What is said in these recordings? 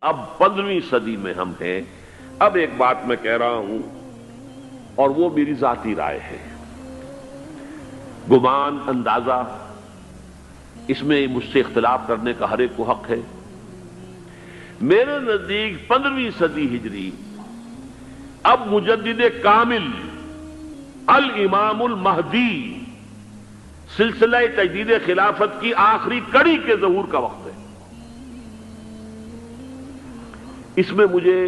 اب 15ویں صدی میں ہم ہیں۔ اب ایک بات میں کہہ رہا ہوں اور وہ میری ذاتی رائے ہے، گمان اندازہ اس میں مجھ سے اختلاف کرنے کا ہر ایک کو حق ہے۔ میرے نزدیک 15ویں صدی ہجری اب مجدد کامل الامام المہدی سلسلہ تجدید خلافت کی آخری کڑی کے ظہور کا وقت ہے۔ اس میں مجھے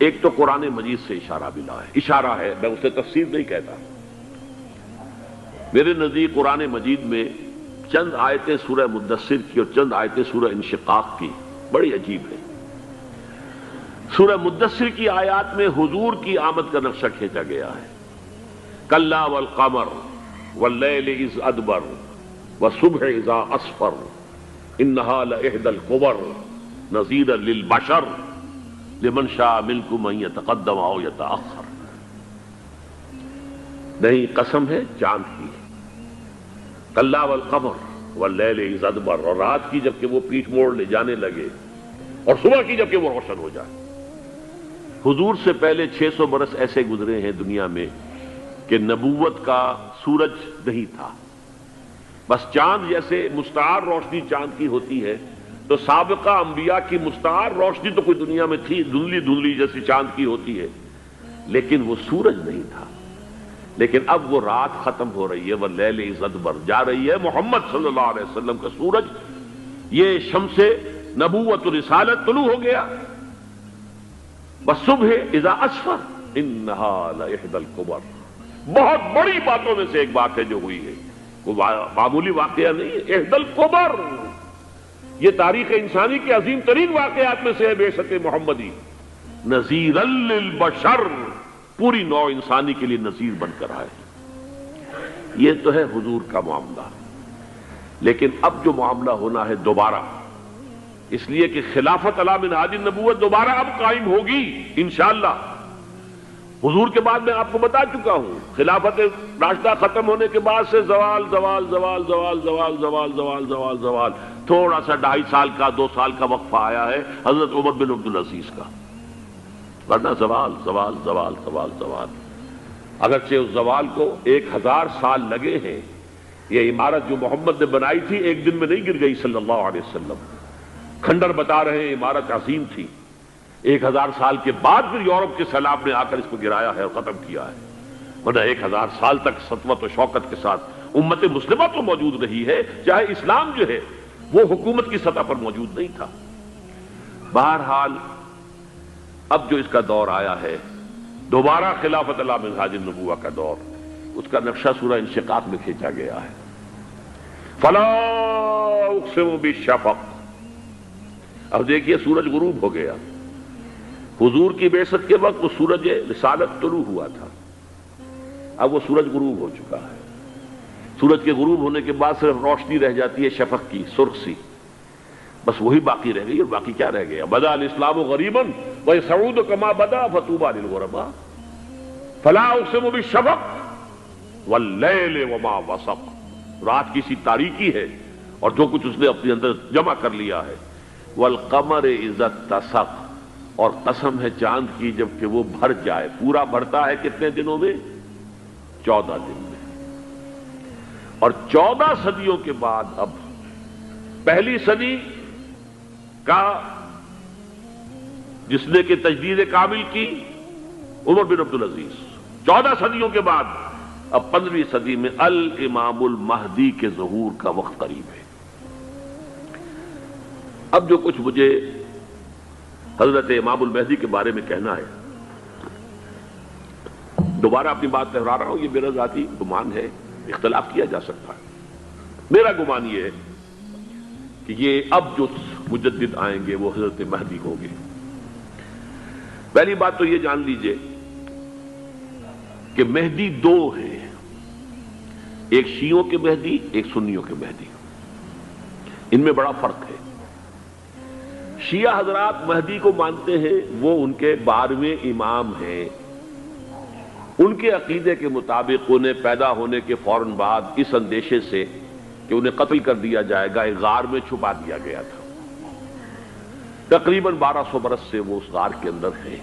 ایک تو قرآن مجید سے اشارہ ملا ہے، اشارہ ہے، میں اسے تفسیر نہیں کہتا۔ میرے نزدیک قرآن مجید میں چند آیتیں سورہ مدثر کی اور چند آیتیں سورہ انشقاق کی بڑی عجیب ہے۔ سورہ مدثر کی آیات میں حضور کی آمد کا نقشہ کھینچا گیا ہے، کلا والقمر واللیل اذ ادبر والصبح اذا اسفر انہا لإحدی الکبر نذیرا للبشر لمن شاء منکم ان یتقدم او یتأخر۔ نہیں، قسم ہے چاند کی، کلا والقمر واللیل اذ ادبر، اور رات کی جبکہ وہ پیٹھ موڑ لے جانے لگے اور صبح کی جبکہ وہ روشن ہو جائے۔ حضور سے پہلے 600 برس ایسے گزرے ہیں دنیا میں کہ نبوت کا سورج نہیں تھا، بس چاند جیسے مستعار روشنی چاند کی ہوتی ہے، تو سابقہ انبیاء کی مستعار روشنی تو کوئی دنیا میں تھی، دھندلی دھندلی جیسی چاند کی ہوتی ہے، لیکن وہ سورج نہیں تھا۔ لیکن اب وہ رات ختم ہو رہی ہے، واللیل اذ ادبر، جا رہی ہے محمد صلی اللہ علیہ وسلم کا سورج، یہ شمس نبوت و رسالت طلوع ہو گیا۔ والصبح اذا اسفر انہا لإحدی الکبر، بہت بڑی باتوں میں سے ایک بات ہے جو ہوئی ہے، وہ معمولی واقعہ نہیں ہے، احدی الکبر، یہ تاریخ انسانی کے عظیم ترین واقعات میں سے ہے بعثت محمدی، نذیرا للبشر، پوری نوع انسانی کے لیے نذیر بن کر آئے۔ یہ تو ہے حضور کا معاملہ، لیکن اب جو معاملہ ہونا ہے دوبارہ، اس لیے کہ خلافت علی منہاج النبوت دوبارہ اب قائم ہوگی انشاءاللہ۔ حضور کے بعد میں آپ کو بتا چکا ہوں، خلافت راشدہ ختم ہونے کے بعد سے زوال زوال زوال زوال زوال زوال زوال زوال زوال، تھوڑا سا 2.5 سال کا 2 سال کا وقفہ آیا ہے حضرت عمر بن عبدالعزیز کا، ورنہ زوال زوال زوال زوال زوال۔ اگرچہ اس زوال کو 1000 سال لگے ہیں، یہ عمارت جو محمد نے بنائی تھی ایک دن میں نہیں گر گئی صلی اللہ علیہ وسلم، کھنڈر بتا رہے ہیں عمارت عظیم تھی، 1000 سال کے بعد پھر یورپ کے سیلاب نے آ کر اس کو گرایا ہے اور ختم کیا ہے، ورنہ 1000 سال تک سطوت و شوکت کے ساتھ امت مسلمہ تو موجود رہی ہے، چاہے اسلام جو ہے وہ حکومت کی سطح پر موجود نہیں تھا۔ بہرحال اب جو اس کا دور آیا ہے دوبارہ خلافت علی منہاج النبوہ کا دور، اس کا نقشہ سورہ انشقاق میں کھینچا گیا ہے۔ فلا اقسم بالشفق، اب دیکھیے سورج غروب ہو گیا، حضور کی بعثت کے وقت وہ سورج رسالت طلوع ہوا تھا، اب وہ سورج غروب ہو چکا ہے۔ سورج کے غروب ہونے کے بعد صرف روشنی رہ جاتی ہے شفق کی، سرخ سی، بس وہی باقی رہ گئی، اور باقی کیا رہ گیا؟ بدا الاسلام غریبا ویسعود کما بدا فطوبی للغرباء، فلا اقسم بالشفق واللیل وما وسق، رات کی سی تاریکی ہے اور جو کچھ اس نے اپنے اندر جمع کر لیا ہے، والقمر اذا اتسق، اور قسم ہے چاند کی جب کہ وہ بھر جائے، پورا بھرتا ہے کتنے دنوں میں؟ 14 دن میں۔ اور 14 صدیوں کے بعد اب پہلی صدی کا جس نے کہ تجدید کامل کی عمر بن عبدالعزیز، 14 صدیوں کے بعد اب 15ویں صدی میں الامام المہدی کے ظہور کا وقت قریب ہے۔ اب جو کچھ مجھے حضرت امام المہدی کے بارے میں کہنا ہے، دوبارہ اپنی بات دہرا رہا ہوں، یہ میرا ذاتی گمان ہے، اختلاف کیا جا سکتا ہے۔ میرا گمان یہ ہے کہ یہ اب جو مجدد آئیں گے وہ حضرت مہدی ہوں گے۔ پہلی بات تو یہ جان لیجئے کہ مہدی 2 ہیں، ایک شیعوں کے مہدی، ایک سنیوں کے مہدی، ان میں بڑا فرق ہے۔ شیعہ حضرات مہدی کو مانتے ہیں، وہ ان کے 12ویں امام ہیں، ان کے عقیدے کے مطابق انہیں پیدا ہونے کے فوراً بعد اس اندیشے سے کہ انہیں قتل کر دیا جائے گا ایک غار میں چھپا دیا گیا تھا۔ تقریباً 1200 برس سے وہ اس غار کے اندر ہیں،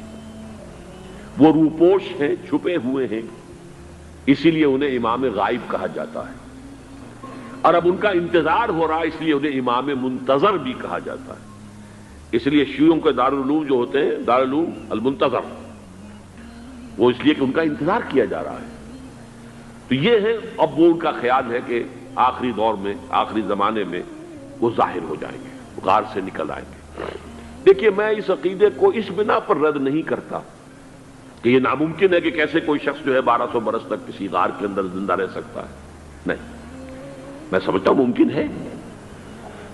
وہ روپوش ہیں، چھپے ہوئے ہیں، اسی لیے انہیں امام غائب کہا جاتا ہے، اور اب ان کا انتظار ہو رہا ہے، اس لیے انہیں امام منتظر بھی کہا جاتا ہے۔ اس لیے شیعوں کے دارالعلوم جو ہوتے ہیں، دارالعلوم المنتظر، وہ اس لیے کہ ان کا انتظار کیا جا رہا ہے۔ تو یہ ہے، اب وہ ان کا خیال ہے کہ آخری دور میں، آخری زمانے میں وہ ظاہر ہو جائیں گے، غار سے نکل آئیں گے۔ دیکھیے، میں اس عقیدے کو اس بنا پر رد نہیں کرتا کہ یہ ناممکن ہے کہ کیسے کوئی شخص جو ہے 1200 برس تک کسی غار کے اندر زندہ رہ سکتا ہے، نہیں، میں سمجھتا ہوں ممکن ہے۔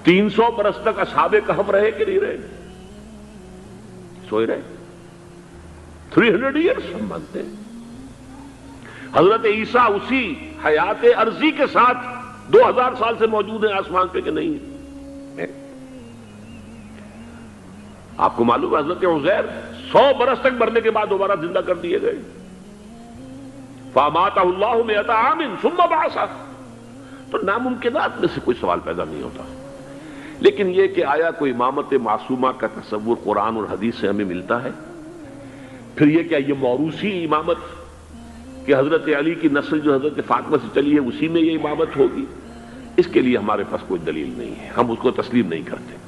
300 برس تک اصحاب کہف رہے کہ نہیں رہے؟ سوئے رہے۔ 300 ایئرس ہم مانتے ہیں۔ حضرت عیسیٰ اسی حیات عرضی کے ساتھ 2000 سال سے موجود ہیں آسمان پہ کہ نہیں ہے؟ آپ کو معلوم ہے حضرت عزیر 100 برس تک مرنے کے بعد دوبارہ زندہ کر دیے گئے۔ فَأَمَاتَهُ اللَّهُ مِئَةَ عَامٍ ثُمَّ بَعَثَهُ۔ تو ناممکنات میں سے کوئی سوال پیدا نہیں ہوتا، لیکن یہ کہ آیا کوئی امامت معصومہ کا تصور قرآن اور حدیث سے ہمیں ملتا ہے؟ پھر یہ کیا یہ موروثی امامت کہ حضرت علی کی نسل جو حضرت فاطمہ سے چلی ہے اسی میں یہ امامت ہوگی؟ اس کے لیے ہمارے پاس کوئی دلیل نہیں ہے، ہم اس کو تسلیم نہیں کرتے۔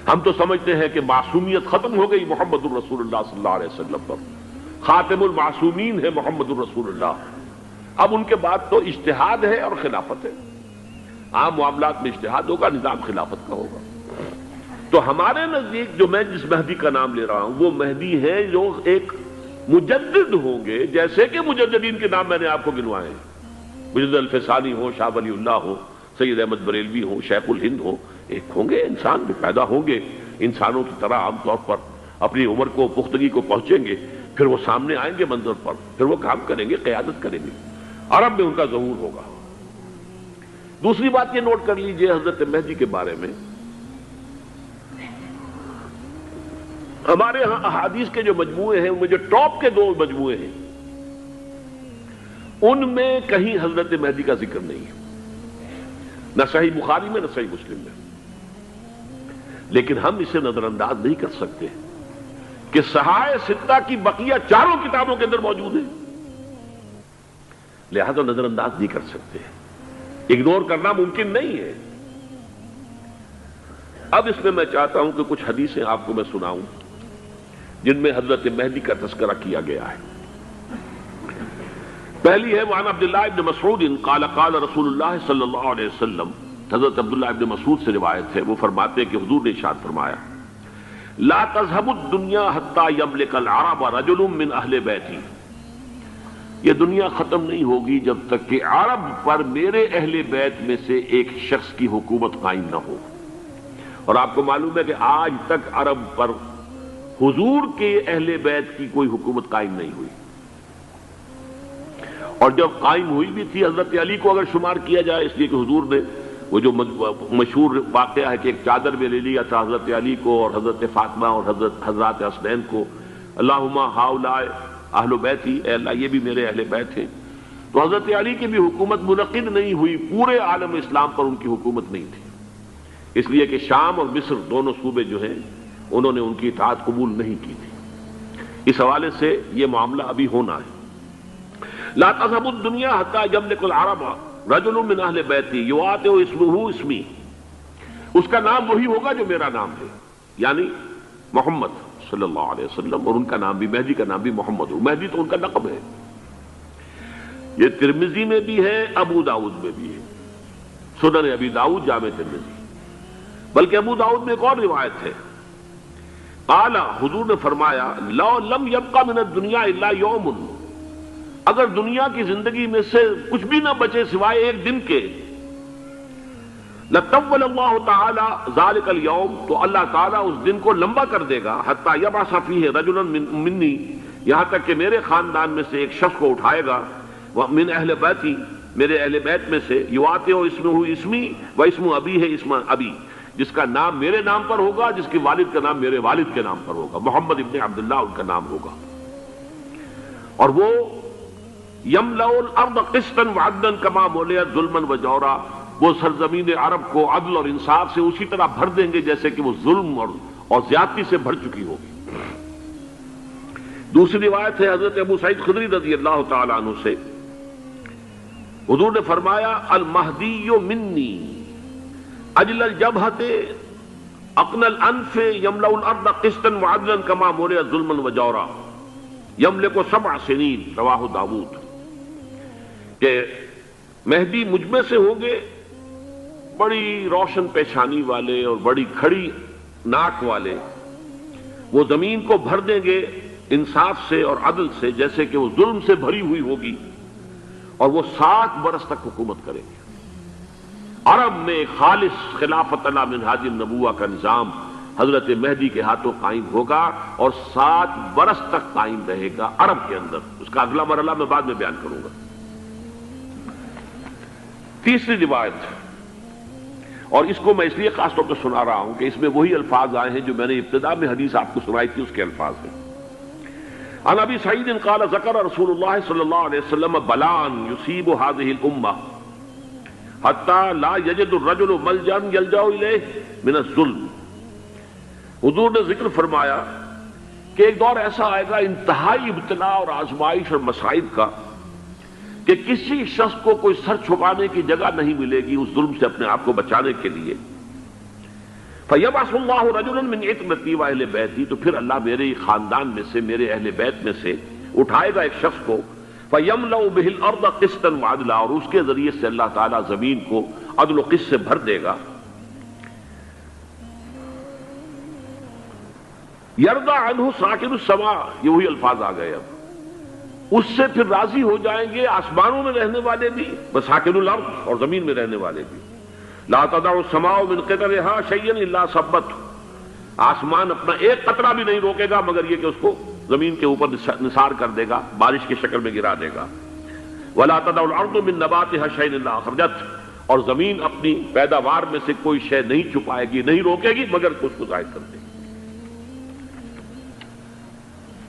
ہم تو سمجھتے ہیں کہ معصومیت ختم ہو گئی محمد الرسول اللہ صلی اللہ علیہ وسلم پر، خاتم المعصومین ہے محمد الرسول اللہ۔ اب ان کے بعد تو اجتہاد ہے اور خلافت ہے، عام معاملات میں اجتہاد ہوگا، نظام خلافت کا ہوگا۔ تو ہمارے نزدیک جو میں جس مہدی کا نام لے رہا ہوں وہ مہدی ہے جو ایک مجدد ہوں گے، جیسے کہ مجددین کے نام میں نے آپ کو گنوائے ہیں، مجدد الفسانی ہو، شاہ ولی اللہ ہو، سید احمد بریلوی ہو، شیخ الہند ہو، ایک ہوں گے انسان جو پیدا ہوں گے انسانوں کی طرح، عام طور پر اپنی عمر کو، پختگی کو پہنچیں گے، پھر وہ سامنے آئیں گے منظر پر، پھر وہ کام کریں گے، قیادت کریں گے، عرب میں ان کا ظہور ہوگا۔ دوسری بات یہ نوٹ کر لیجئے حضرت مہدی کے بارے میں، ہمارے ہاں احادیث کے جو مجموعے ہیں، ان میں جو ٹاپ کے 2 مجموعے ہیں، ان میں کہیں حضرت مہدی کا ذکر نہیں ہے، نہ صحیح بخاری میں نہ صحیح مسلم میں۔ لیکن ہم اسے نظر انداز نہیں کر سکتے کہ صحائح ستہ کی بقیہ 4 کتابوں کے اندر موجود ہے، لہذا نظر انداز نہیں کر سکتے، اگنور کرنا ممکن نہیں ہے۔ اب اس میں میں چاہتا ہوں کہ کچھ حدیثیں آپ کو میں سناؤں جن میں حضرت مہدی کا تذکرہ کیا گیا ہے۔ پہلی ہے وعن عبداللہ ابن مسعود قال قال رسول اللہ صلی اللہ علیہ وسلم، حضرت عبداللہ ابن مسعود سے روایت ہے، وہ فرماتے ہیں کہ حضور نے ارشاد فرمایا لا تذهب الدنيا حتى يملك العرب رجل من اہل بیتی، یہ دنیا ختم نہیں ہوگی جب تک کہ عرب پر میرے اہل بیت میں سے ایک شخص کی حکومت قائم نہ ہو۔ اور آپ کو معلوم ہے کہ آج تک عرب پر حضور کے اہل بیت کی کوئی حکومت قائم نہیں ہوئی، اور جب قائم ہوئی بھی تھی حضرت علی کو اگر شمار کیا جائے، اس لیے کہ حضور نے وہ جو مشہور واقعہ ہے کہ ایک چادر میں لے لیا تھا حضرت علی کو اور حضرت فاطمہ اور حضرات حسنین کو، اللہم ہؤلاء اہل بیتی، اے اللہ یہ بھی میرے اہل بیت ہیں۔ تو حضرت علی کی بھی حکومت منعقد نہیں ہوئی، پورے عالم اسلام پر ان کی حکومت نہیں تھی، اس لیے کہ شام اور مصر دونوں صوبے جو ہیں انہوں نے ان کی اطاعت قبول نہیں کی تھی۔ اس حوالے سے یہ معاملہ ابھی ہونا ہے۔ لا تذهب الدنيا حتى يملك العرب رجل من اہل بیتی یواطئ اسمہ اسمی، اس کا نام وہی ہوگا جو میرا نام ہے، یعنی محمد صلی اللہ علیہ وسلم، اور ان کا نام بھی، مہدی کا نام بھی محمد ہو، مہدی تو ان کا لقب ہے۔ یہ ترمذی میں بھی ہے، ابو داؤد میں بھی ہے، سنن ابی داؤد، جامع ترمذی، بلکہ ابو داؤد میں ایک اور روایت ہے، قال، حضور نے فرمایا لو لم يبقى من الدنيا الا يوم، اگر دنیا کی زندگی میں سے کچھ بھی نہ بچے سوائے ایک دن کے، لطول اللہ تعالی ذلك اليوم، تو اللہ تعالیٰ اس دن کو لمبا کر دے گا، حتی یبعث فیہ رجلا منی، یہاں تک کہ میرے خاندان میں سے ایک شخص کو اٹھائے گا، من اہل بیتی، میرے اہل بیت میں سے، یواطئ اسمہ اسمی و اسم ابی ہے اسم ابی، جس کا نام میرے نام پر ہوگا، جس کے والد کا نام میرے والد کے نام پر ہوگا، محمد ابن عبداللہ ان کا نام ہوگا، اور وہ یملأ الارض قسطا وعدلا کما ملئت ظلما وجورا، وہ سرزمین عرب کو عدل اور انصاف سے اسی طرح بھر دیں گے جیسے کہ وہ ظلم اور زیادتی سے بھر چکی ہوگی۔ دوسری روایت ہے حضرت ابو سعید خدری رضی اللہ تعالی عنہ سے، حضور نے فرمایا المہدی منی اجل الجبہۃ اقن الانف یملأ الارض قسطا وعدلا کما ملئت ظلما وجورا یملک 7 سنین، رواہ داؤد، کہ مہدی مجھ میں سے ہوں گے بڑی روشن پیشانی والے اور بڑی کھڑی ناک والے، وہ زمین کو بھر دیں گے انصاف سے اور عدل سے جیسے کہ وہ ظلم سے بھری ہوئی ہوگی، اور وہ 7 برس تک حکومت کریں گے۔ عرب میں خالص خلافت علی منہاج النبوہ کا نظام حضرت مہدی کے ہاتھوں قائم ہوگا اور 7 برس تک قائم رہے گا عرب کے اندر۔ اس کا اگلا مرحلہ میں بعد میں بیان کروں گا۔ تیسری روایت، اور اس کو میں اس لیے خاص طور پہ سنا رہا ہوں کہ اس میں وہی الفاظ آئے ہیں جو میں نے ابتدا میں حدیث آپ کو سنائی تھی، اس کے الفاظ ہیں۔ عن ابی سعید قال ذکر رسول اللہ صلی اللہ علیہ وسلم بلاء یصیب هذه الامہ حتی لا یجد الرجل ملجا یلجا الیہ من الظلم۔ حضور نے ذکر فرمایا کہ ایک دور ایسا آئے گا انتہائی ابتلاء اور آزمائش اور مصائب کا کہ کسی شخص کو کوئی سر چھپانے کی جگہ نہیں ملے گی اس ظلم سے اپنے آپ کو بچانے کے لیے۔ فَيَبْعَثُ اللَّهُ رَجُلًا مِنْ عِتْرَتِي وَأَهْلِ بَيْتِي، تو پھر اللہ میرے خاندان میں سے، میرے اہل بیت میں سے اٹھائے گا ایک شخص کو، فَيَمْلَأُ بِهِ الْأَرْضَ قِسْطًا وَعَدْلًا، اور اس کے ذریعے سے اللہ تعالیٰ زمین کو عدل و قسط سے بھر دے گا۔ يَرْضَى عَنْهُ سَاكِنُ السَّمَاءِ، یہ وہی الفاظ آ گئے اب، اس سے پھر راضی ہو جائیں گے آسمانوں میں رہنے والے بھی، وَسَاكِنُ الْأَرْضِ، اور زمین میں رہنے والے بھی۔ لا تدع السماء من قطرها شيئا الا ثبته، آسمان اپنا ایک قطرہ بھی نہیں روکے گا مگر یہ کہ اس کو زمین کے اوپر نثار کر دے گا، بارش کی شکل میں گرا دے گا۔ ولا تدع الارض من نباتها شيئا الا اخرجته، اور زمین اپنی پیداوار میں سے کوئی شے نہیں چھپائے گی، نہیں روکے گی مگر اس کو ظاہر کر دے گی۔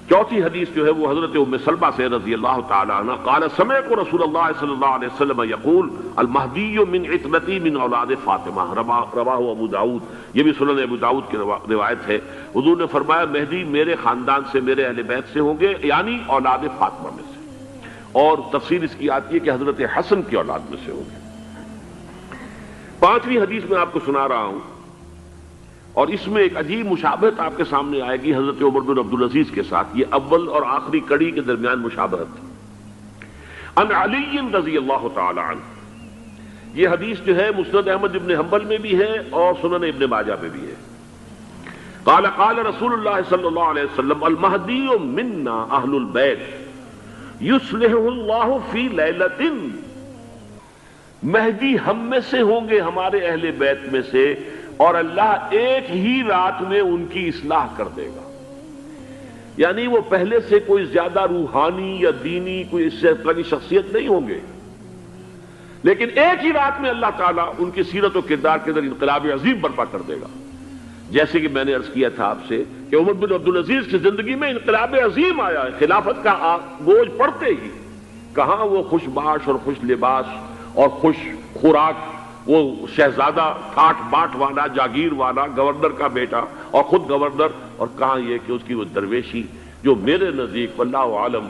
چوتھی حدیث جو ہے وہ حضرت ام سلمہ سے رضی اللہ تعالی عنہ قال سمعت رسول اللہ صلی اللہ علیہ وسلم یقول المہدی من عترتی من اولاد فاطمہ، رواہ ابو داؤد، یہ بھی سنن ابو داؤد کی روایت ہے۔ حضور نے فرمایا مہدی میرے خاندان سے، میرے اہل بیت سے ہوں گے، یعنی اولاد فاطمہ میں سے، اور تفسیر اس کی آتی ہے کہ حضرت حسن کی اولاد میں سے ہوں گے۔ پانچویں حدیث میں آپ کو سنا رہا ہوں، اور اس میں ایک عجیب مشابہت آپ کے سامنے آئے گی حضرت عمر بن عبدالعزیز کے ساتھ، یہ اول اور آخری کڑی کے درمیان مشابہت۔ عن علی رضی اللہ تعالی عنہ، یہ حدیث جو ہے مسند احمد ابن حنبل میں بھی ہے اور سنن ابن ماجہ میں بھی ہے۔ قال قال رسول اللہ صلی اللہ علیہ وسلم المہدی منا اہل البیت یصلحہ اللہ فی لیلۃ، مہدی ہم میں سے ہوں گے، ہمارے اہل بیت میں سے، اور اللہ ایک ہی رات میں ان کی اصلاح کر دے گا۔ یعنی وہ پہلے سے کوئی زیادہ روحانی یا دینی کوئی اس سے طرح کی شخصیت نہیں ہوں گے، لیکن ایک ہی رات میں اللہ تعالیٰ ان کی سیرت و کردار کے اندر انقلاب عظیم برپا کر دے گا۔ جیسے کہ میں نے عرض کیا تھا آپ سے کہ عمر بن عبدالعزیز کی زندگی میں انقلاب عظیم آیا ہے، خلافت کا بوجھ پڑتے ہی کہاں وہ خوش باش اور خوش لباس اور خوش خوراک، وہ شہزادہ ٹھاٹ باٹ والا، جاگیر والا، گورنر کا بیٹا اور خود گورنر، اور کہاں یہ کہ اس کی وہ درویشی جو میرے نزدیک واللہ عالم،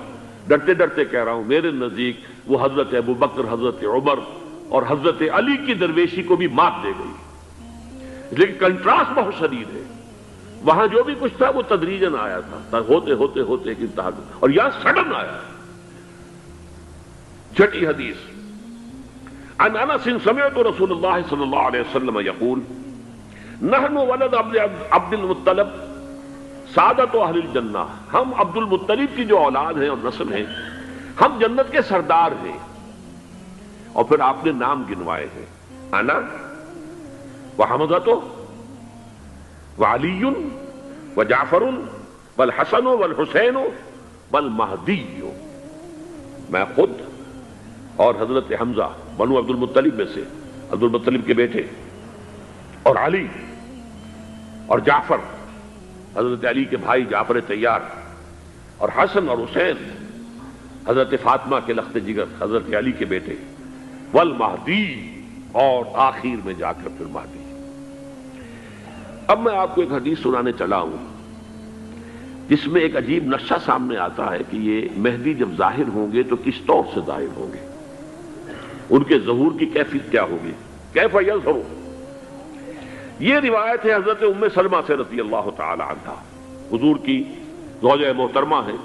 ڈرتے ڈرتے کہہ رہا ہوں، میرے نزدیک وہ حضرت ابو بکر، حضرت عمر اور حضرت علی کی درویشی کو بھی مات دے گئی۔ لیکن کنٹراسٹ بہت شدید ہے، وہاں جو بھی کچھ تھا وہ تدریجاً آیا تھا، ہوتے ہوتے ہوتے ایک انتہا، اور یہاں سڈن آیا۔ چھٹی حدیث، عن انس سمعت رسول اللہ صلی اللہ علیہ وسلم یقول نحن ولد عبد المطلب سعادت اہل الجنہ، ہم عبد المطلب کی جو اولاد ہیں اور نسل ہیں، ہم جنت کے سردار ہیں۔ اور پھر آپ نے نام گنوائے ہیں، انا وحمزۃ وعلی وجعفر والحسن والحسین والمہدی، میں خود اور حضرت حمزہ بنو عبد المطلب میں سے، عبد المطلب کے بیٹے، اور علی اور جعفر، حضرت علی کے بھائی جعفر طیار، اور حسن اور حسین حضرت فاطمہ کے لخت جگر، حضرت علی کے بیٹے، والمہدی، اور آخر میں جا کر پھر مہدی۔ اب میں آپ کو ایک حدیث سنانے چلا ہوں جس میں ایک عجیب نقشہ سامنے آتا ہے کہ یہ مہدی جب ظاہر ہوں گے تو کس طور سے ظاہر ہوں گے، ان کے ظہور کی کیفیت کیا ہوگی، کیف یظہر۔ یہ روایت ہے حضرت ام سلمہ سے رضی اللہ تعالی عنہا، حضور کی زوجہ محترمہ ہے،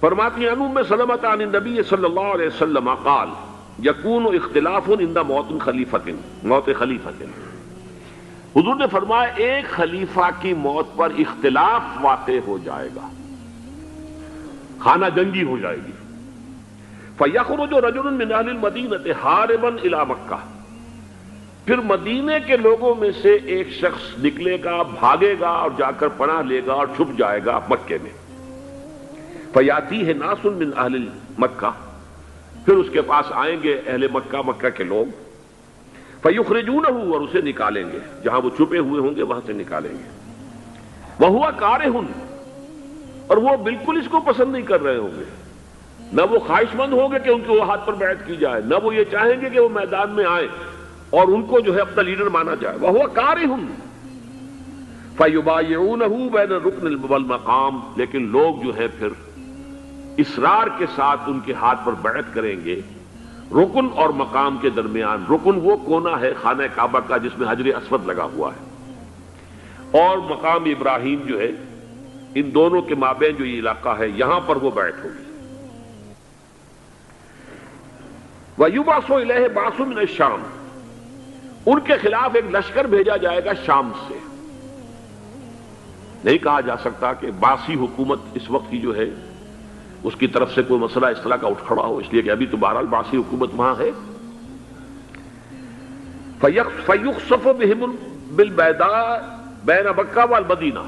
فرماتی ہیں ام سلمہ عن النبی صلی اللہ علیہ وسلم قال یکون اختلاف عند موت خلیفۃ، موت خلیفۃ، حضور نے فرمایا ایک خلیفہ کی موت پر اختلاف واقع ہو جائے گا، خانہ جنگی ہو جائے گی۔ فَيَخْرُجُ رَجُلٌ مِّنْ أَهْلِ الْمَدِينَةِ حَارِبًا إِلَىٰ مَكَّةَ، پھر مدینے کے لوگوں میں سے ایک شخص نکلے گا، بھاگے گا اور جا کر پناہ لے گا اور چھپ جائے گا مکے میں۔ فَيَأْتِيهِ نَاسٌ مِّنْ أَهْلِ مَكَّةِ، پھر اس کے پاس آئیں گے اہل مکہ، مکہ کے لوگ، فَيُخْرِجُونَهُ، اور اسے نکالیں گے، جہاں وہ چھپے ہوئے ہوں گے وہاں سے نکالیں گے۔ وَهُوَ كَارِهٌ، اور وہ بالکل اس کو پسند نہیں کر رہے ہوں گے، نہ وہ خواہش مند ہوں گے کہ ان کے ہاتھ پر بیعت کی جائے، نہ وہ یہ چاہیں گے کہ وہ میدان میں آئیں اور ان کو جو ہے اپنا لیڈر مانا جائے۔ وَهُوَ كَارِهٌ فَيُبَايِعُونَهُ بَيْنَ الرُّكْنِ وَالْمَقَامِ، لیکن لوگ جو ہے پھر اصرار کے ساتھ ان کے ہاتھ پر بیعت کریں گے رکن اور مقام کے درمیان۔ رکن وہ کونا ہے خانہ کعبہ کا جس میں حجر اسود لگا ہوا ہے، اور مقام ابراہیم جو ہے، ان دونوں کے مابین جو یہ علاقہ ہے یہاں پر وہ بیعت ہوگی۔ وَيُبْعَثُ إِلَيْهِ بَعْثٌ مِّنَ الشَّامِ، ان کے خلاف ایک لشکر بھیجا جائے گا شام سے۔ نہیں کہا جا سکتا کہ باسی حکومت اس وقت کی جو ہے اس کی طرف سے کوئی مسئلہ اس طرح کا اٹھ کھڑا ہو، اس لیے کہ ابھی تو بہرحال باسی حکومت وہاں ہے۔ فَيُخْسَفُ بِهِمْ بِالْبَيْضَاءِ بَيْنَ مَكَّةَ وَالْمَدِينَةِ،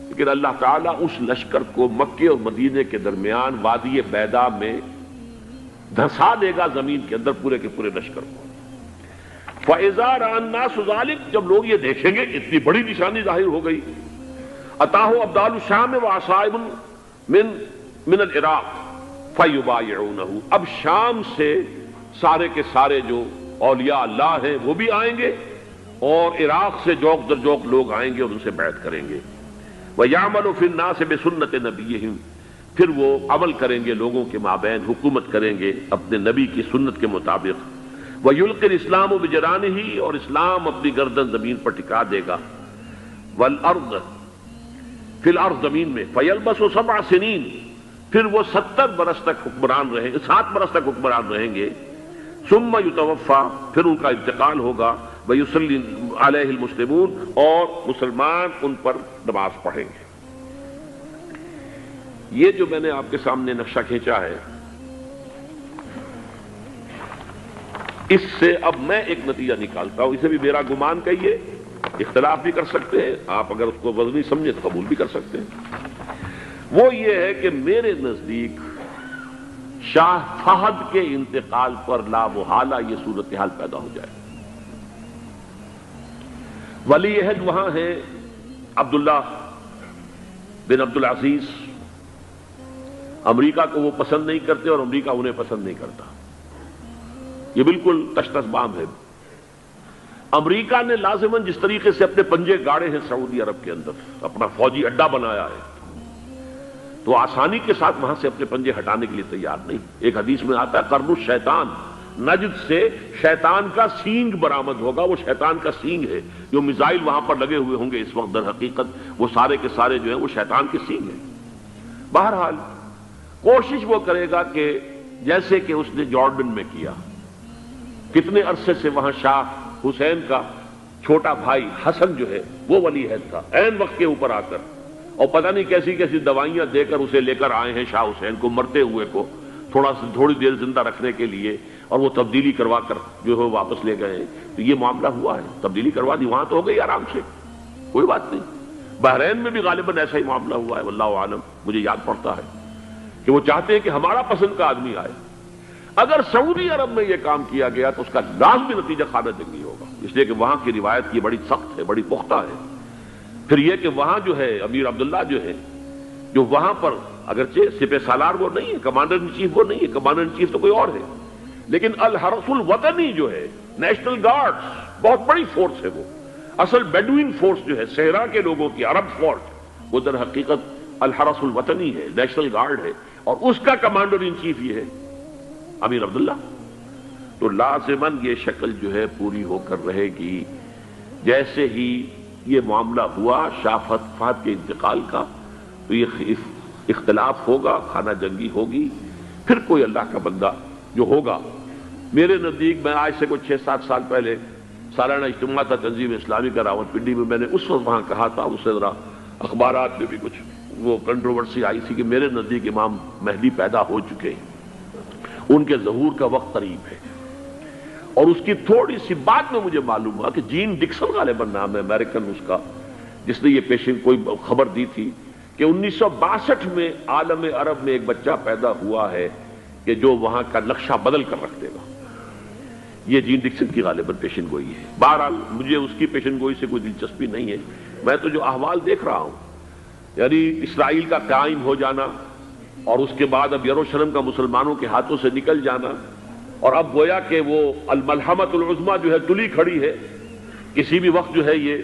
لیکن اللہ تعالیٰ اس لشکر کو مکے اور مدینے کے درمیان وادی بیضاء میں دھسا دے گا، زمین کے اندر پورے کے پورے لشکر کو۔ فَإِذَا رَأَى النَّاسُ ذَلِكَ، جب لوگ یہ دیکھیں گے کہ اتنی بڑی نشانی ظاہر ہو گئی، أَتَاهُ أَبْدَالُ الشَّامِ وَعَصَائِبٌ من العراق فَيُبَايِعُونَهُ، اب شام سے سارے کے سارے جو اولیاء اللہ ہیں وہ بھی آئیں گے، اور عراق سے جوق در جوق لوگ آئیں گے اور ان سے بیعت کریں گے۔ وَيَعْمَلُ فِي النَّاسِ بِسُنَّةِ نَبِيِّهِمْ، پھر وہ عمل کریں گے لوگوں کے مابین، حکومت کریں گے اپنے نبی کی سنت کے مطابق۔ وَيُلْقِي الْإِسْلَامُ بِجَرَانِهِ، اور اسلام اپنی گردن زمین پر ٹکا دے گا۔ وَالْأَرْض، فی الارض، زمین میں۔ فَيَلْبَسُ 7 سنین، پھر وہ 70 برس تک حکمران رہیں گے، 7 برس تک حکمران رہیں گے۔ ثم یتوفا، پھر ان کا انتقال ہوگا۔ ویصلی علیہ المسلمون، اور مسلمان ان پر نماز پڑھیں گے۔ یہ جو میں نے آپ کے سامنے نقشہ کھینچا ہے، اس سے اب میں ایک نتیجہ نکالتا ہوں، اسے بھی میرا گمان کہیے، اختلاف بھی کر سکتے ہیں آپ، اگر اس کو وزنی سمجھے تو قبول بھی کر سکتے ہیں۔ وہ یہ ہے کہ میرے نزدیک شاہ فہد کے انتقال پر لا محالہ یہ صورتحال پیدا ہو جائے۔ ولی عہد وہاں ہے عبداللہ بن عبدالعزیز، امریکہ کو وہ پسند نہیں کرتے اور امریکہ انہیں پسند نہیں کرتا، یہ بالکل تش تش بام ہے۔ امریکہ نے لازماً جس طریقے سے اپنے پنجے گاڑے ہیں سعودی عرب کے اندر، اپنا فوجی اڈا بنایا ہے، تو آسانی کے ساتھ وہاں سے اپنے پنجے ہٹانے کے لیے تیار نہیں۔ ایک حدیث میں آتا ہے قرن الشیطان، نجد سے شیطان کا سینگ برآمد ہوگا، وہ شیطان کا سینگ ہے، جو میزائل وہاں پر لگے ہوئے ہوں گے اس وقت، در حقیقت وہ سارے کے سارے جو ہیں وہ شیطان کے سینگ ہیں۔ بہرحال کوشش وہ کرے گا کہ جیسے کہ اس نے جارڈن میں کیا، کتنے عرصے سے وہاں شاہ حسین کا چھوٹا بھائی حسن جو ہے وہ ولی عہد تھا، عین وقت کے اوپر آ کر، اور پتہ نہیں کیسی کیسی دوائیاں دے کر اسے لے کر آئے ہیں شاہ حسین کو، مرتے ہوئے کو تھوڑی دیر زندہ رکھنے کے لیے، اور وہ تبدیلی کروا کر جو ہے واپس لے گئے ہیں۔ تو یہ معاملہ ہوا ہے، تبدیلی کروا دی، وہاں تو ہو گئی آرام سے، کوئی بات نہیں۔ بحرین میں بھی غالباً ایسا ہی معاملہ ہوا ہے، واللہ عالم، مجھے یاد پڑتا ہے کہ وہ چاہتے ہیں کہ ہمارا پسند کا آدمی آئے۔ اگر سعودی عرب میں یہ کام کیا گیا تو اس کا لازمی نتیجہ خانہ جنگی ہوگا، اس لیے کہ وہاں کی روایت یہ بڑی سخت ہے، بڑی پختہ ہے۔ پھر یہ کہ وہاں جو ہے امیر عبداللہ جو ہے، جو وہاں پر اگرچہ سپہ سالار وہ نہیں ہے، کمانڈر ان چیف وہ نہیں ہے، کمانڈر ان چیف تو کوئی اور ہے، لیکن الحرس الوطنی جو ہے، نیشنل گارڈز، بہت بڑی فورس ہے وہ۔ اصل بیڈوین فورس جو ہے صحرا کے لوگوں کی عرب فورس، وہ در حقیقت الحرس الوطنی ہے، نیشنل گارڈ ہے، اور اس کا کمانڈر ان چیف یہ ہے امیر عبداللہ۔ تو لازماً یہ شکل جو ہے پوری ہو کر رہے گی۔ جیسے ہی یہ معاملہ ہوا شاہ فہد کے انتقال کا، تو یہ اختلاف ہوگا، خانہ جنگی ہوگی، پھر کوئی اللہ کا بندہ جو ہوگا۔ میرے نزدیک، میں آج سے کچھ 6-7 سال پہلے سالانہ اجتماع تھا تنظیم اسلامی کا راولپنڈی میں، میں نے اس وقت وہاں کہا تھا، اس سے ذرا اخبارات میں بھی کچھ وہ کنٹروورسی آئی تھی کہ میرے نزدیک امام مہدی پیدا ہو چکے ہیں، ان کے ظہور کا وقت قریب ہے۔ اور اس کی تھوڑی سی بات میں مجھے معلوم ہوا کہ جین ڈکسن غالباً نام ہے امریکن اس کا، جس نے یہ پیشن کوئی خبر دی تھی کہ 1962 میں عالم عرب میں ایک بچہ پیدا ہوا ہے کہ جو وہاں کا نقشہ بدل کر رکھ دے گا۔ یہ جین ڈکسن کی غالباً پیشن گوئی ہے۔ بہرحال مجھے اس کی پیشن گوئی سے کوئی دلچسپی نہیں ہے، میں تو جو احوال دیکھ رہا ہوں، یعنی اسرائیل کا قائم ہو جانا، اور اس کے بعد اب یروشلم کا مسلمانوں کے ہاتھوں سے نکل جانا، اور اب گویا کہ وہ الملحمۃ العظمیٰ جو ہے تلی کھڑی ہے، کسی بھی وقت جو ہے یہ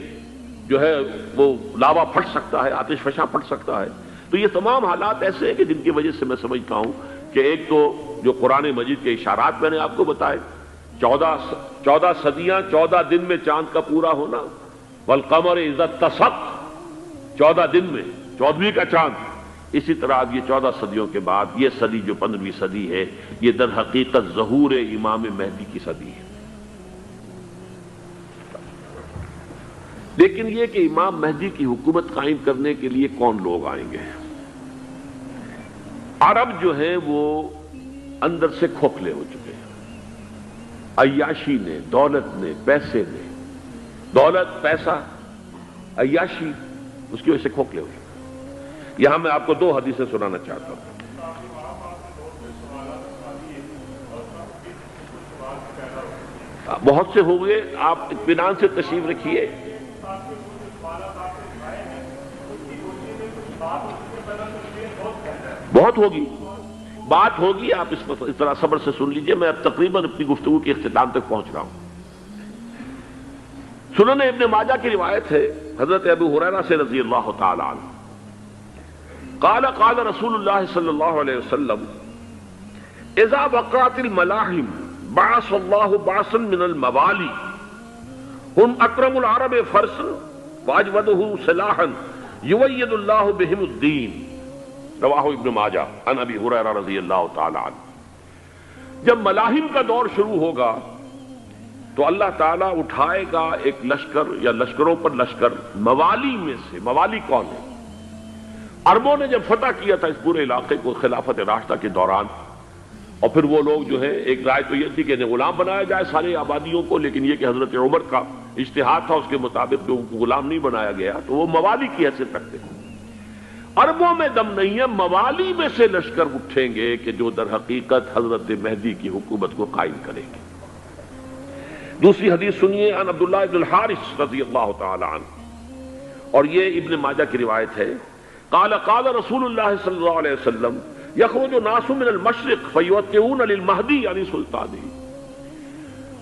جو ہے وہ لاوا پھٹ سکتا ہے، آتش فشاں پھٹ سکتا ہے۔ تو یہ تمام حالات ایسے ہیں کہ جن کی وجہ سے میں سمجھتا ہوں کہ ایک تو جو قرآن مجید کے اشارات میں نے آپ کو بتائے، 14 صدیاں 14 دن میں چاند کا پورا ہونا، والقمر اذا اتسق، 14 دن میں 14ویں کا چاند۔ اسی طرح اب یہ 14 صدیوں کے بعد یہ صدی جو 15ویں صدی ہے، یہ در حقیقت ظہور امام مہدی کی صدی ہے۔ لیکن یہ کہ امام مہدی کی حکومت قائم کرنے کے لیے کون لوگ آئیں گے؟ عرب جو ہیں وہ اندر سے کھوکھلے ہو چکے ہیں، عیاشی نے، دولت نے، پیسے نے، دولت، پیسہ، عیاشی، اس کی وجہ سے کھوکھلے ہو چکے ہیں۔ یہاں میں آپ کو 2 حدیثیں سنانا چاہتا ہوں۔ بہت سے ہو گئے، آپ اطمینان سے تشریف رکھیے۔ بہت ہوگی، بات ہوگی، آپ اس طرح صبر سے سن لیجئے۔ میں اب تقریباً اپنی گفتگو کے اختتام تک پہنچ رہا ہوں۔ سنن ابن ماجہ کی روایت ہے حضرت ابو ہریرہ سے رضی اللہ تعالی عنہ، قال قال رسول اللہ صلی اللہ علیہ وسلم اذا وقعت الملاحم بعث اللہ بعثا من الموالی هم اکرم العرب فرسا واجودہ سلاحا یوید اللہ بہم الدین، رواہ ابن ماجہ عن ابی ہریرہ رضی اللہ تعالی عنہ۔ جب ملاحم کا دور شروع ہوگا تو اللہ تعالیٰ اٹھائے گا ایک لشکر یا لشکروں پر لشکر موالی میں سے۔ موالی کون ہے؟ عربوں نے جب فتح کیا تھا اس پورے علاقے کو خلافت راشدہ کے دوران، اور پھر وہ لوگ جو ہے، ایک رائے تو یہ تھی کہ انہیں غلام بنایا جائے سارے آبادیوں کو، لیکن یہ کہ حضرت عمر کا اجتہاد تھا، اس کے مطابق جو ان کو غلام نہیں بنایا گیا، تو وہ موالی کی حیثیت رکھتے ہیں۔ عربوں میں دم نہیں ہے، موالی میں سے لشکر اٹھیں گے کہ جو در حقیقت حضرت مہدی کی حکومت کو قائم کریں گے۔ دوسری حدیث سنیے، عن عبداللہ ابن الحارث رضی اللہ تعالی عنہ، اور یہ ابن ماجہ کی روایت ہے، قال قال رسول اللہ صلی اللہ علیہ وسلم یخرج ناس من المشرق فیوطئون للمہدی یعنی سلطانی،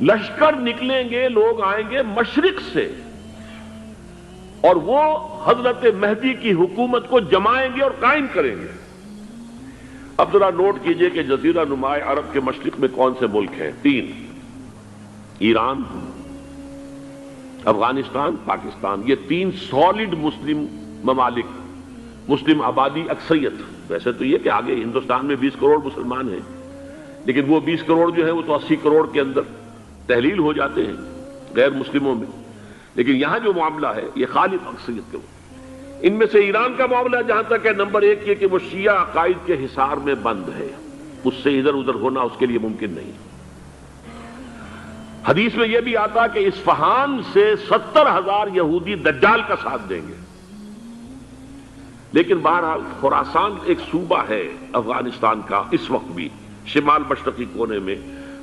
لشکر نکلیں گے، لوگ آئیں گے مشرق سے، اور وہ حضرت مہدی کی حکومت کو جمائیں گے اور قائم کریں گے۔ اب ذرا نوٹ کیجئے کہ جزیرہ نما عرب کے مشرق میں کون سے ملک ہیں؟ 3، ایران، افغانستان، پاکستان۔ یہ 3 سالڈ مسلم ممالک، مسلم آبادی اکثریت۔ ویسے تو یہ کہ آگے ہندوستان میں 20 کروڑ مسلمان ہیں، لیکن وہ 20 کروڑ جو ہے وہ تو 80 کروڑ کے اندر تحلیل ہو جاتے ہیں غیر مسلموں میں، لیکن یہاں جو معاملہ ہے یہ خالص اکثریت کے۔ ان میں سے ایران کا معاملہ جہاں تک ہے، نمبر 1 یہ کہ وہ شیعہ عقائد کے حصار میں بند ہے، اس سے ادھر ادھر ہونا اس کے لیے ممکن نہیں۔ حدیث میں یہ بھی آتا کہ اصفہان سے 70,000 یہودی دجال کا ساتھ دیں گے۔ لیکن بہرحال خراسان ایک صوبہ ہے افغانستان کا اس وقت بھی، شمال مشرقی کونے میں،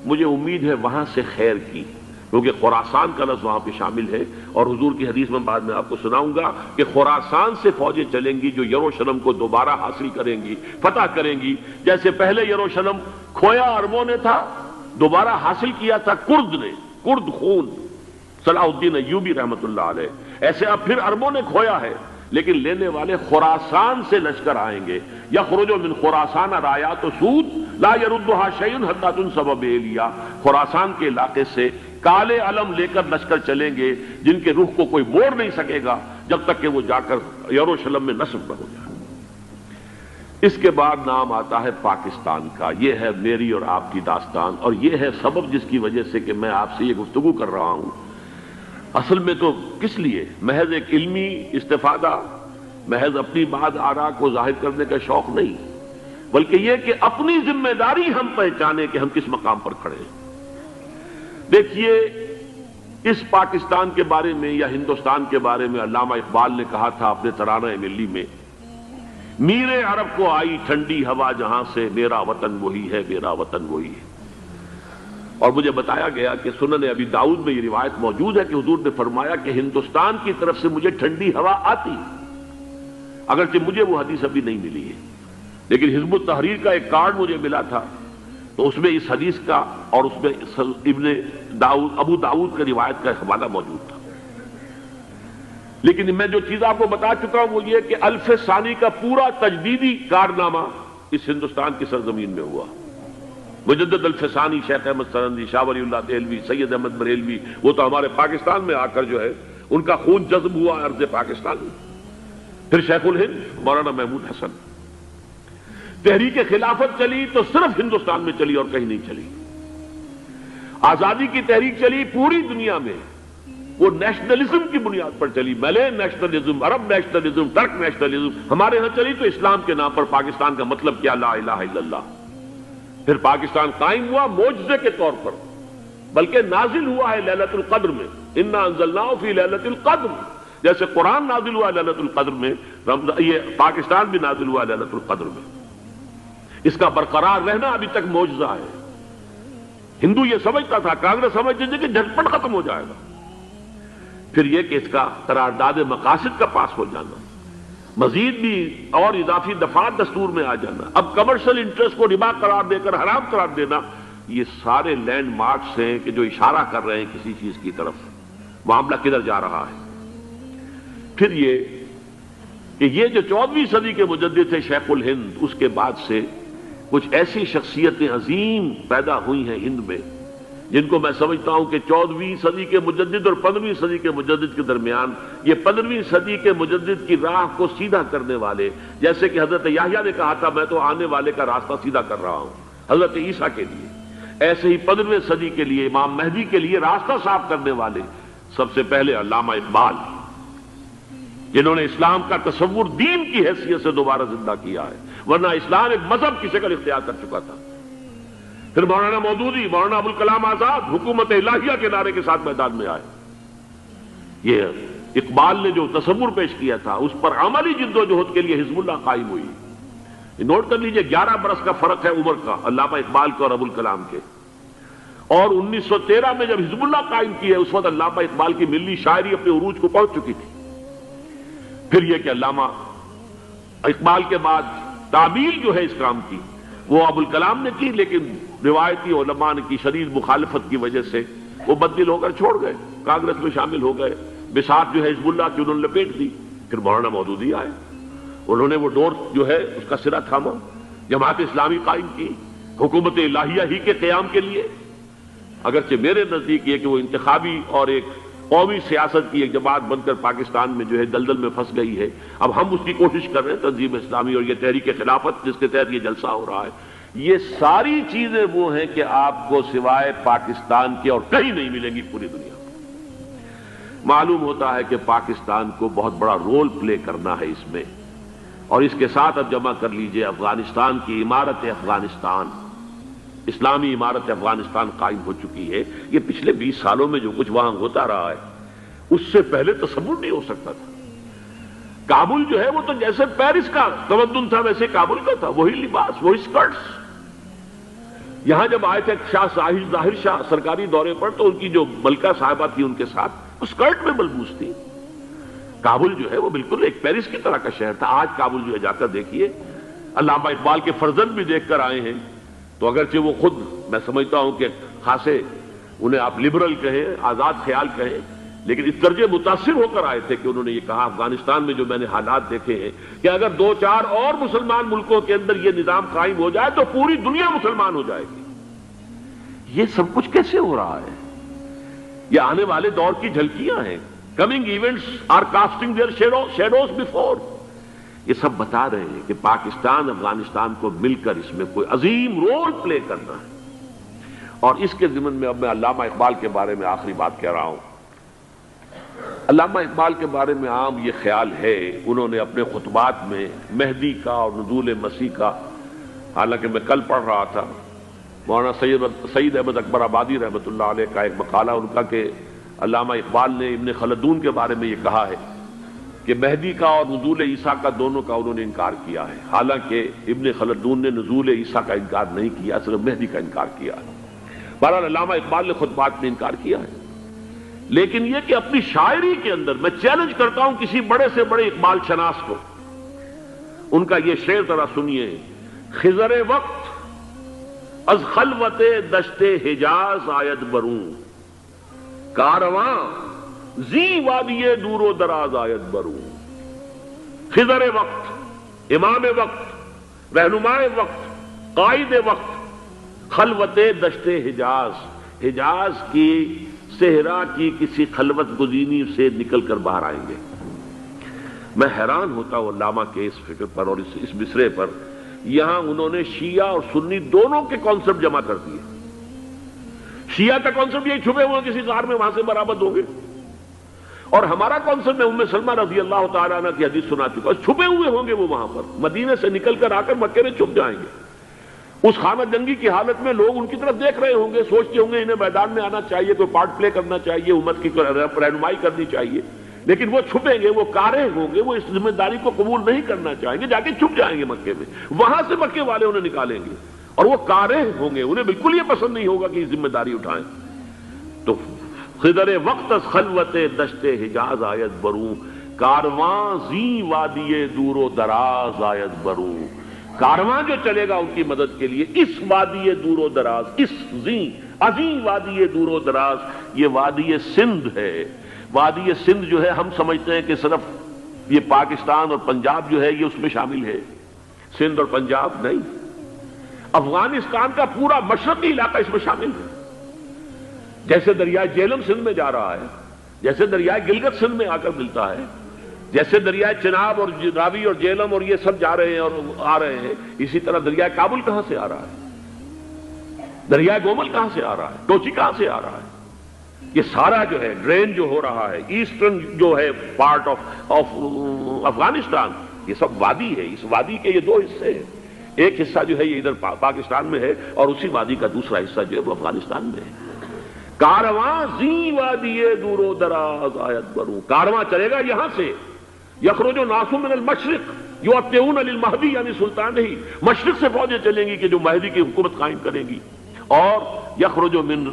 مجھے امید ہے وہاں سے خیر کی، کیونکہ خراسان کا لفظ وہاں پہ شامل ہے، اور حضور کی حدیث میں بعد میں آپ کو سناؤں گا کہ خراسان سے فوجیں چلیں گی جو یروشلم کو دوبارہ حاصل کریں گی، فتح کریں گی، جیسے پہلے یروشلم کھویا عربوں نے تھا، دوبارہ حاصل کیا تھا کرد نے، کرد خون صلاح الدین ایوبی رحمت اللہ علیہ. ایسے اب پھر عربوں نے کھویا ہے، لیکن لینے والے خراسان سے لشکر آئیں گے. یخرج من خراسان رایات و سود لا یردھا شیء حتی تنصب بإیلیا. خراسان کے علاقے سے کالے علم لے کر لشکر چلیں گے جن کے رخ کو کوئی موڑ نہیں سکے گا جب تک کہ وہ جا کر یروشلم میں نصب نہ ہو جائے. اس کے بعد نام آتا ہے پاکستان کا. یہ ہے میری اور آپ کی داستان، اور یہ ہے سبب جس کی وجہ سے کہ میں آپ سے یہ گفتگو کر رہا ہوں. اصل میں تو کس لیے؟ محض ایک علمی استفادہ، محض اپنی بات آراء کو ظاہر کرنے کا شوق نہیں، بلکہ یہ کہ اپنی ذمہ داری ہم پہچانے کہ ہم کس مقام پر کھڑے ہیں. دیکھیے، اس پاکستان کے بارے میں یا ہندوستان کے بارے میں علامہ اقبال نے کہا تھا اپنے ترانہ ملی میں، میر عرب کو آئی ٹھنڈی ہوا جہاں سے، میرا وطن وہی ہے، میرا وطن وہی ہے. اور مجھے بتایا گیا کہ سنن ابی داؤد میں یہ روایت موجود ہے کہ حضور نے فرمایا کہ ہندوستان کی طرف سے مجھے ٹھنڈی ہوا آتی، اگرچہ مجھے وہ حدیث ابھی نہیں ملی ہے، لیکن حزب التحریر کا ایک کارڈ مجھے ملا تھا، تو اس میں اس حدیث کا اور اس میں ابو داؤد کا روایت کا حوالہ موجود تھا. لیکن میں جو چیز آپ کو بتا چکا ہوں وہ یہ کہ الف ثانی کا پورا تجدیدی کارنامہ اس ہندوستان کی سرزمین میں ہوا. مجدد الف ثانی شیخ احمد سرندی، شاہ ولی اللہ دہلوی، سید احمد بریلوی، وہ تو ہمارے پاکستان میں آ کر جو ہے ان کا خون جذب ہوا ارض پاکستان میں. پھر شیخ الہند مولانا محمود حسن. تحریک خلافت چلی تو صرف ہندوستان میں چلی اور کہیں نہیں چلی. آزادی کی تحریک چلی پوری دنیا میں، وہ نیشنلزم کی بنیاد پر چلی، ملے نیشنلزم، عرب نیشنلزم، ترک نیشنلزم. ہمارے ہاں چلی تو اسلام کے نام پر پاکستان کا مطلب کیا؟ لا الہ الا اللہ. پھر پاکستان قائم ہوا معجزے کے طور پر، بلکہ نازل ہوا ہے لیلۃ القدر میں. انا انزلناہ فی لیلۃ القدر، جیسے قرآن نازل ہوا لیلۃ القدر میں، یہ پاکستان بھی نازل ہوا لیلۃ القدر میں. اس کا برقرار رہنا ابھی تک معجزہ ہے. ہندو یہ سمجھتا تھا، کانگریس سمجھتی تھی کہ جھٹپٹ ختم ہو جائے گا. پھر یہ کہ اس کا قرارداد مقاصد کا پاس ہو جانا، مزید بھی اور اضافی دفعات دستور میں آ جانا، اب کمرشل انٹرسٹ کو ربا قرار دے کر حرام قرار دینا، یہ سارے لینڈ مارکس ہیں کہ جو اشارہ کر رہے ہیں کسی چیز کی طرف. معاملہ کدھر جا رہا ہے؟ پھر یہ کہ یہ جو 14ویں صدی کے مجدد تھے شیخ الہند، اس کے بعد سے کچھ ایسی شخصیتیں عظیم پیدا ہوئی ہیں ہند میں جن کو میں سمجھتا ہوں کہ 14ویں صدی کے مجدد اور 15ویں صدی کے مجدد کے درمیان یہ 15ویں صدی کے مجدد کی راہ کو سیدھا کرنے والے، جیسے کہ حضرت یحییٰ نے کہا تھا میں تو آنے والے کا راستہ سیدھا کر رہا ہوں حضرت عیسیٰ کے لیے، ایسے ہی 15ویں صدی کے لیے امام مہدی کے لیے راستہ صاف کرنے والے سب سے پہلے علامہ اقبال، جنہوں نے اسلام کا تصور دین کی حیثیت سے دوبارہ زندہ کیا ہے، ورنہ اسلام ایک مذہب کی شکل اختیار کر چکا تھا. پھر مولانا مودودی، مولانا ابوالکلام آزاد حکومت الہیہ کے نعرے کے ساتھ میدان میں آئے. یہ اقبال نے جو تصور پیش کیا تھا اس پر عملی جدوجہد کے لیے حزب اللہ قائم ہوئی. نوٹ کر لیجئے 11 برس کا فرق ہے عمر کا علامہ اقبال کے اور ابوالکلام کے. اور 1913 میں جب حزب اللہ قائم کی ہے اس وقت علامہ اقبال کی ملی شاعری اپنے عروج کو پہنچ چکی تھی. پھر یہ کہ علامہ اقبال کے بعد تعمیل جو ہے اس کام کی وہ ابوالکلام نے کی، لیکن روایتی علماء کی شدید مخالفت کی وجہ سے وہ بددل ہو کر چھوڑ گئے، کانگریس میں شامل ہو گئے، بساط جو ہے حزب اللہ کی انہوں نے لپیٹ دی. پھر مولانا مودودی آئے، انہوں نے وہ ڈور جو ہے اس کا سرا تھاما، جماعت اسلامی قائم کی حکومت الہیہ ہی کے قیام کے لیے. اگرچہ میرے نزدیک یہ کہ وہ انتخابی اور ایک قومی سیاست کی ایک جماعت بن کر پاکستان میں جو ہے دلدل میں پھنس گئی ہے، اب ہم اس کی کوشش کر رہے ہیں تنظیم اسلامی اور یہ تحریک خلافت جس کے تحت یہ جلسہ ہو رہا ہے. یہ ساری چیزیں وہ ہیں کہ آپ کو سوائے پاکستان کے اور کہیں نہیں ملیں گی پوری دنیا میں. معلوم ہوتا ہے کہ پاکستان کو بہت بڑا رول پلے کرنا ہے اس میں، اور اس کے ساتھ اب جمع کر لیجئے افغانستان کی عمارت افغانستان، اسلامی عمارت افغانستان قائم ہو چکی ہے. یہ پچھلے 20 سالوں میں جو کچھ وہاں ہوتا رہا ہے اس سے پہلے تصور نہیں ہو سکتا تھا. کابل جو ہے وہ تو جیسے پیرس کا تمدن تھا ویسے کابل کا تھا، وہی لباس، وہی سکرٹس. یہاں جب آئے تھے شاہ ظاہر شاہ سرکاری دورے پر تو ان کی جو ملکہ صاحبہ تھی ان کے ساتھ وہ سکرٹ میں ملبوس تھی. کابل جو ہے وہ بالکل ایک پیرس کی طرح کا شہر تھا. آج کابل جو ہے جا کر دیکھیے، علامہ اقبال کے فرزند بھی دیکھ کر آئے ہیں، تو اگرچہ وہ خود میں سمجھتا ہوں کہ خاصے انہیں آپ لبرل کہیں، آزاد خیال کہیں، لیکن اس درجے متاثر ہو کر آئے تھے کہ انہوں نے یہ کہا افغانستان میں جو میں نے حالات دیکھے ہیں کہ اگر 2-4 اور مسلمان ملکوں کے اندر یہ نظام قائم ہو جائے تو پوری دنیا مسلمان ہو جائے گی۔ یہ سب کچھ کیسے ہو رہا ہے؟ یہ آنے والے دور کی جھلکیاں ہیں۔ Coming events are casting their shadows before. یہ سب بتا رہے ہیں کہ پاکستان افغانستان کو مل کر اس میں کوئی عظیم رول پلے کرنا ہے۔ اور اس کے ضمن میں اب میں علامہ اقبال کے بارے میں آخری بات کہہ رہا ہوں۔ علامہ اقبال کے بارے میں عام یہ خیال ہے، انہوں نے اپنے خطبات میں مہدی کا اور نزول مسیح کا، حالانکہ میں کل پڑھ رہا تھا مولانا سید احمد اکبر آبادی رحمۃ اللہ علیہ کا ایک مقالہ ان کا کہ علامہ اقبال نے ابن خلدون کے بارے میں یہ کہا ہے کہ مہدی کا اور نزول عیسیٰ کا دونوں کا انہوں نے انکار کیا ہے، حالانکہ ابن خلدون نے نزول عیسیٰ کا انکار نہیں کیا، صرف مہدی کا انکار کیا ہے۔ بہرحال علامہ اقبال نے خطبات میں انکار کیا ہے، لیکن یہ کہ اپنی شاعری کے اندر میں چیلنج کرتا ہوں کسی بڑے سے بڑے اقبال شناس کو، ان کا یہ شعر ذرا سنیے: خضر وقت از خلوت دشت حجاز آید بروں، کارواں زی وادی دور و دراز آید بروں۔ خضر وقت، امام وقت، رہنمائے وقت، قائد وقت، خلوت دشت حجاز، حجاز کی صحرا کی کسی خلوت گزینی سے نکل کر باہر آئیں گے۔ میں حیران ہوتا ہوں علامہ کے اس فکر پر اور اس مصرے پر۔ یہاں انہوں نے شیعہ اور سنی دونوں کے کانسیپٹ جمع کر دیے۔ شیعہ کا کانسیپٹ یہی چھپے ہوئے کسی غار میں وہاں سے برآمد ہوں گے، اور ہمارا کانسیپٹ میں ام سلمہ رضی اللہ تعالیٰ عنہ کی حدیث سنا چکا، چھپے ہوئے ہوں گے وہ وہاں پر، مدینے سے نکل کر آ کر مکے میں چھپ جائیں گے۔ اس خانہ جنگی کی حالت میں لوگ ان کی طرف دیکھ رہے ہوں گے، سوچتے ہوں گے انہیں میدان میں آنا چاہیے، کوئی پارٹ پلے کرنا چاہیے، امت کی رہنمائی کرنی چاہیے، لیکن وہ چھپیں گے، وہ کارے ہوں گے، وہ اس ذمہ داری کو قبول نہیں کرنا چاہیں گے، جا کے چھپ جائیں گے مکے میں، وہاں سے مکے والے انہیں نکالیں گے، اور وہ کارے ہوں گے، انہیں بالکل یہ پسند نہیں ہوگا کہ یہ ذمہ داری اٹھائیں۔ تو خضر وقت از خلوت دشت حجاز آیت بروں، کارواں زی وادی دور و دراز آیت بروں۔ کارواں جو چلے گا ان کی مدد کے لیے اس وادی دور و دراز، اس عظیم وادی دور و دراز، یہ وادی سندھ ہے۔ وادی سندھ جو ہے ہم سمجھتے ہیں کہ صرف یہ پاکستان اور پنجاب جو ہے یہ اس میں شامل ہے، سندھ اور پنجاب نہیں، افغانستان کا پورا مشرقی علاقہ اس میں شامل ہے۔ جیسے دریائے جہلم سندھ میں جا رہا ہے، جیسے دریائے گلگت سندھ میں آ کر ملتا ہے، جیسے دریائے چناب اور راوی اور جہلم اور یہ سب جا رہے ہیں اور آ رہے ہیں، اسی طرح دریائے کابل کہاں سے آ رہا ہے، دریائے گومل کہاں سے آ رہا ہے، ٹوچی کہاں سے آ رہا ہے، یہ سارا جو ہے ڈرین جو ہو رہا ہے، ایسٹرن جو ہے پارٹ آف افغانستان، یہ سب وادی ہے۔ اس وادی کے یہ 2 حصے ہیں، ایک حصہ جو ہے یہ ادھر پاکستان میں ہے، اور اسی وادی کا دوسرا حصہ جو ہے وہ افغانستان میں ہے۔ کارواں زی وادی دور و دراز آیت بروں، کارواں چلے گا یہاں سے، یخرج الناس من المشرق یؤتون للمہدی، یعنی سلطان ہی مشرق سے فوجیں چلیں گی کہ جو مہدی کی حکومت قائم کریں گی، اور یخرج من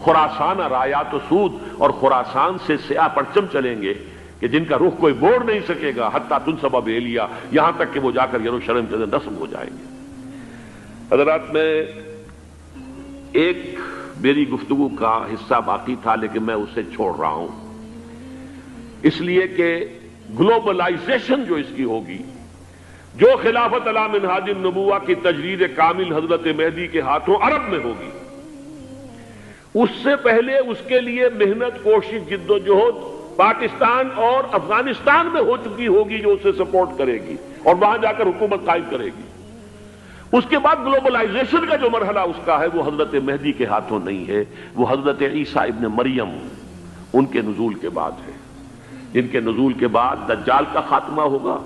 خراسان رایات و سود، اور خراسان سے سیاہ پرچم چلیں گے کہ جن کا رخ کوئی موڑ نہیں سکے گا، حتیٰ تنصب بیلیا، یہاں تک کہ وہ جا کر یروشلم کے اندر نصب ہو جائیں گے۔ حضرات، میں ایک میری گفتگو کا حصہ باقی تھا لیکن میں اسے چھوڑ رہا ہوں، اس لیے کہ گلوبلائزیشن جو اس کی ہوگی، جو خلافت علی منہاج النبوہ کی تجرید کامل حضرت مہدی کے ہاتھوں عرب میں ہوگی، اس سے پہلے اس کے لیے محنت، کوشش، جد و جہد پاکستان اور افغانستان میں ہو چکی ہوگی جو اسے سپورٹ کرے گی اور وہاں جا کر حکومت قائم کرے گی۔ اس کے بعد گلوبلائزیشن کا جو مرحلہ اس کا ہے وہ حضرت مہدی کے ہاتھوں نہیں ہے، وہ حضرت عیسیٰ ابن مریم ان کے نزول کے بعد ہے، جن کے نزول کے بعد دجال کا خاتمہ ہوگا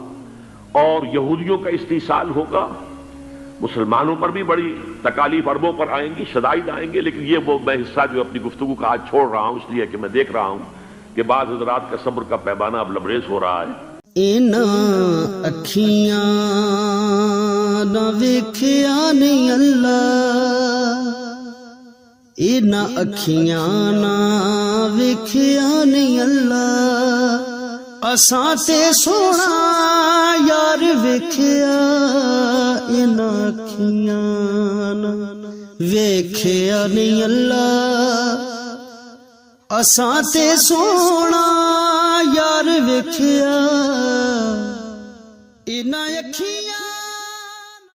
اور یہودیوں کا استحصال ہوگا، مسلمانوں پر بھی بڑی تکالیف عربوں پر آئیں گی، شدائد آئیں گے، لیکن یہ وہ میں حصہ جو اپنی گفتگو کا آج چھوڑ رہا ہوں اس لیے کہ میں دیکھ رہا ہوں کہ بعض حضرات کا صبر کا پیمانہ اب لبریز ہو رہا ہے۔ اکھیاں نہ ویکھیا نہیں اللہ، اکھیاں نہ ویکھیا نہیں اللہ، اساں تے سونا یار ویکھیا، اکھیاں نہ ویکھیا نہیں اللہ، ਅਸਾਂ ਤੇ ਸੋਹਣਾ ਯਾਰ ਵੇਖਿਆ ਇਹਨਾਂ ਅੱਖੀਆਂ